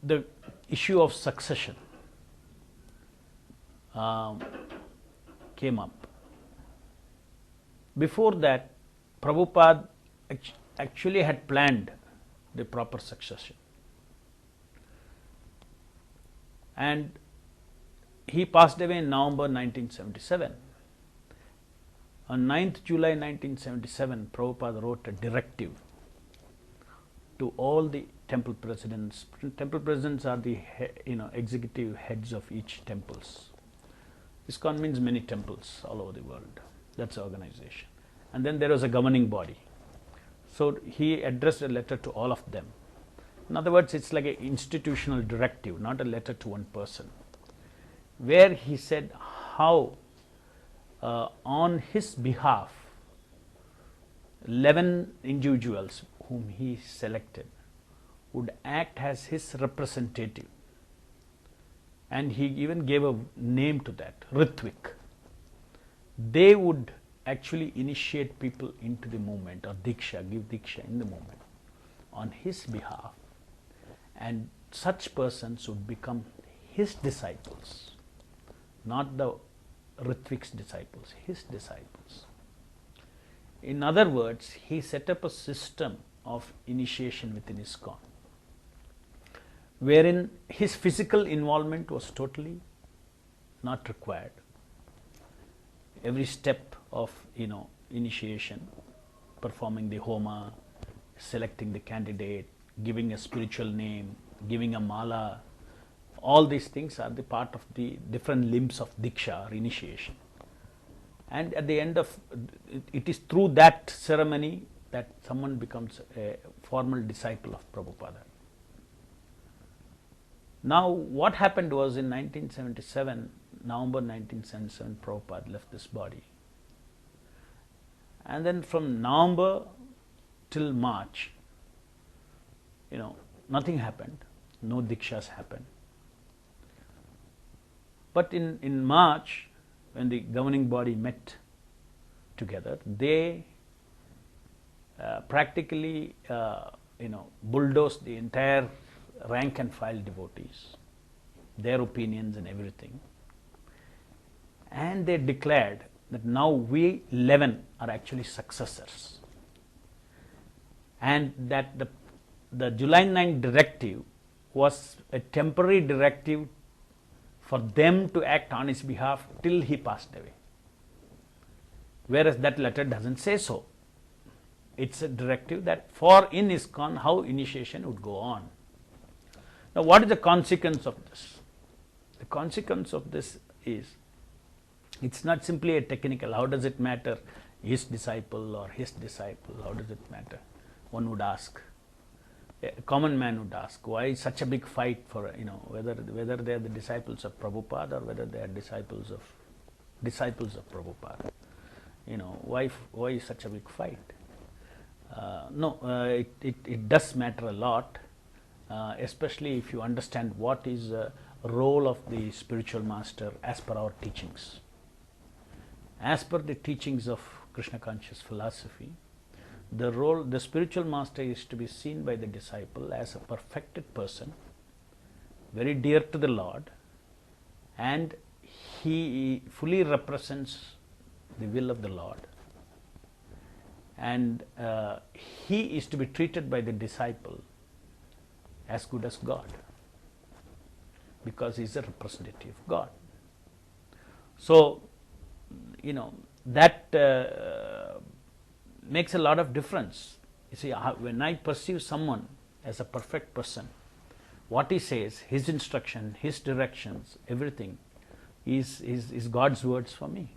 the issue of succession came up. Before that, Prabhupada actually had planned the proper succession, and he passed away in November 1977. On 9th July 1977, Prabhupada wrote a directive to all the temple presidents. Temple presidents are the executive heads of each temples. ISKCON means many temples all over the world. That's the organization. And then there was a governing body. So he addressed a letter to all of them. In other words, it's like an institutional directive, not a letter to one person, where he said how on his behalf 11 individuals whom he selected would act as his representative, and he even gave a name to that, Ṛtvik. They would actually initiate people into the movement, or diksha, give diksha in the movement on his behalf, and such persons would become his disciples, not the Ṛtvik's disciples, his disciples. In other words, he set up a system of initiation within ISKCON, wherein his physical involvement was totally not required. Every step of initiation, performing the homa, selecting the candidate, giving a spiritual name, giving a mala, all these things are the part of the different limbs of diksha or initiation. And at the end of it is through that ceremony that someone becomes a formal disciple of Prabhupada. Now, what happened was in 1977, November 1977, Prabhupada left this body. And then from November till March, nothing happened, no dikshas happened. But in March, when the governing body met together, they practically bulldozed the entire rank and file devotees, their opinions and everything, and they declared that now we 11 are actually successors, and that the July 9 directive was a temporary directive for them to act on his behalf till he passed away, whereas that letter doesn't say so. It's a directive that for in ISKCON how initiation would go on. Now, what is the consequence of this? The consequence of this is, it's not simply a technical, how does it matter, his disciple or his disciple, how does it matter? One would ask, a common man would ask, why such a big fight for, whether they are the disciples of Prabhupada or whether they are disciples of Prabhupada. Why such a big fight? It does matter a lot, especially if you understand what is the role of the spiritual master as per our teachings. As per the teachings of Krishna conscious philosophy, the spiritual master is to be seen by the disciple as a perfected person, very dear to the Lord, and he fully represents the will of the Lord, and he is to be treated by the disciple as good as God, because he is a representative of God. So, that makes a lot of difference. You see, when I perceive someone as a perfect person, what he says, his instruction, his directions, everything is God's words for me.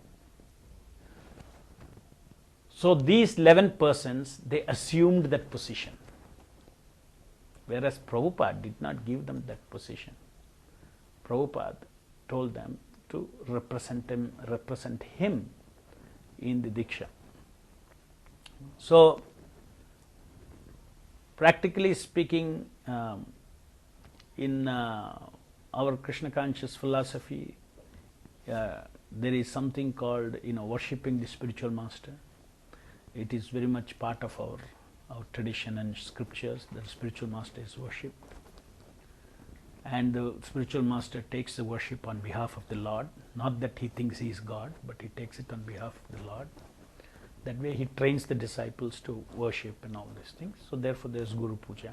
So these 11 persons, they assumed that position, whereas Prabhupada did not give them that position. Prabhupada told them to represent him in the diksha. So, practically speaking, in our Krishna conscious philosophy, there is something called worshipping the spiritual master. It is very much part of our tradition and scriptures, the spiritual master is worshipped. And the spiritual master takes the worship on behalf of the Lord. Not that he thinks he is God, but he takes it on behalf of the Lord. That way he trains the disciples to worship and all these things. So therefore there is Guru Puja.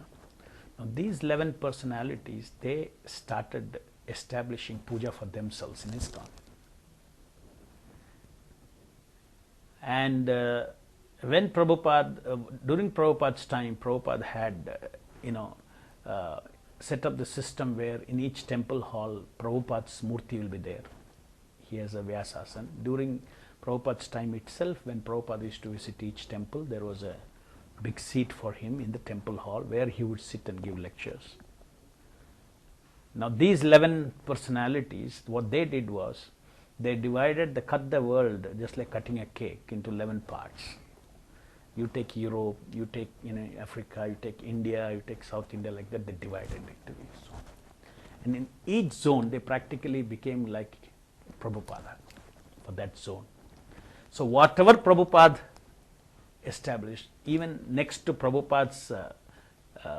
Now these 11 personalities, they started establishing puja for themselves in ISKCON. And when Prabhupada, during Prabhupada's time, Prabhupada had, set up the system where in each temple hall, Prabhupada's murti will be there. He has a Vyasasana. During Prabhupada's time itself, when Prabhupada used to visit each temple, there was a big seat for him in the temple hall where he would sit and give lectures. Now these 11 personalities, what they did was, they cut the world just like cutting a cake into 11 parts. You take Europe, you take Africa, you take India, you take South India, like that. They divided it to each zone. And in each zone, they practically became like Prabhupada for that zone. So whatever Prabhupada established, even next to Prabhupada's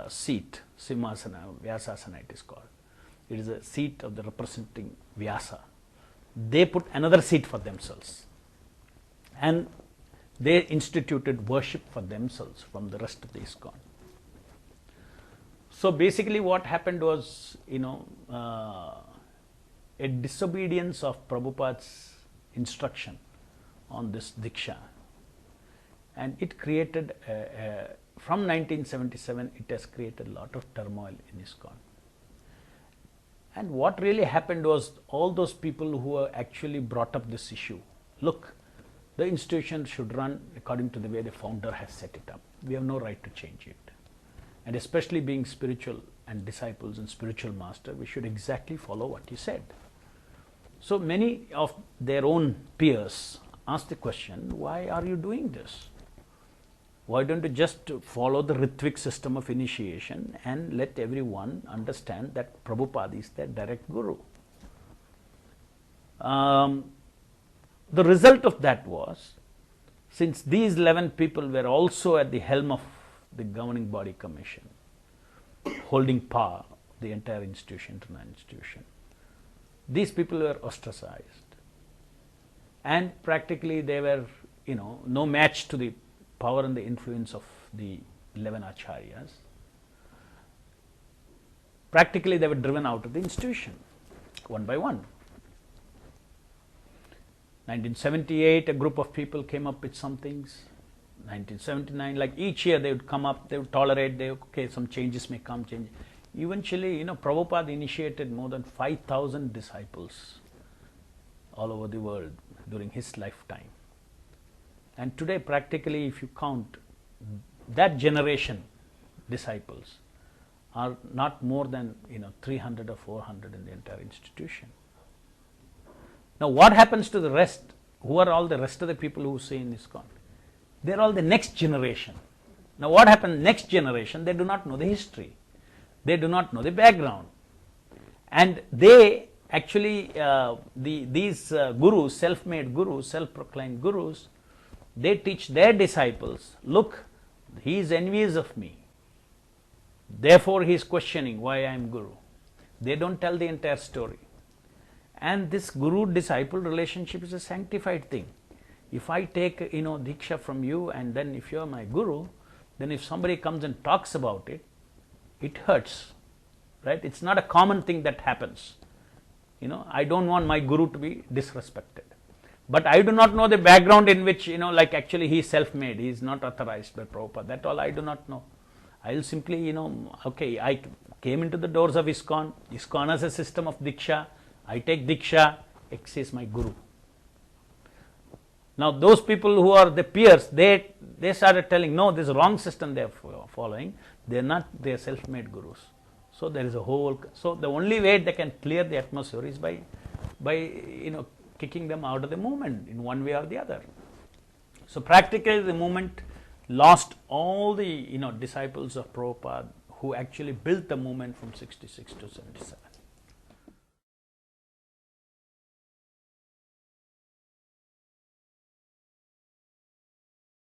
seat, Simhasana, Vyasasana it is called. It is a seat of the representing Vyasa. They put another seat for themselves. And they instituted worship for themselves from the rest of the ISKCON. So basically what happened was, a disobedience of Prabhupada's instruction on this Diksha. And it created, from 1977, it has created a lot of turmoil in ISKCON. And what really happened was, all those people who actually brought up this issue, look, the institution should run according to the way the founder has set it up. We have no right to change it. And especially being spiritual and disciples and spiritual master, we should exactly follow what he said. So many of their own peers asked the question, why are you doing this? Why don't you just follow the Ṛtvik system of initiation and let everyone understand that Prabhupada is their direct guru? The result of that was, since these 11 people were also at the helm of the governing body commission, holding power, the entire institution, internal institution, these people were ostracized. And practically they were, no match to the power and the influence of the 11 acharyas. Practically they were driven out of the institution, one by one. 1978, a group of people came up with some things. 1979, like each year they would come up, they would tolerate, okay, some changes may come, change. Eventually, Prabhupada initiated more than 5,000 disciples all over the world during his lifetime. And today, practically, if you count that generation disciples, are not more than 300 or 400 in the entire institution. Now what happens to the rest? Who are all the rest of the people who say in ISKCON? They are all the next generation. Now what happened next generation? They do not know the history. They do not know the background. And they actually, these gurus, self-made gurus, self-proclaimed gurus, they teach their disciples, look, he is envious of me. Therefore he is questioning why I am guru. They don't tell the entire story. And this guru-disciple relationship is a sanctified thing. If I take, Diksha from you, and then if you are my guru, then if somebody comes and talks about it, it hurts, right? It's not a common thing that happens. I don't want my guru to be disrespected. But I do not know the background in which, like actually he is self-made, he is not authorized by Prabhupada. That all I do not know. I will simply, okay, I came into the doors of ISKCON. ISKCON has a system of Diksha. I take Diksha, X is my guru. Now those people who are the peers, they started telling, no, this is wrong system they are following. They are not, they are self-made gurus. So there is a whole, so the only way they can clear the atmosphere is by kicking them out of the movement in one way or the other. So practically the movement lost all the disciples of Prabhupada who actually built the movement from 66 to 77.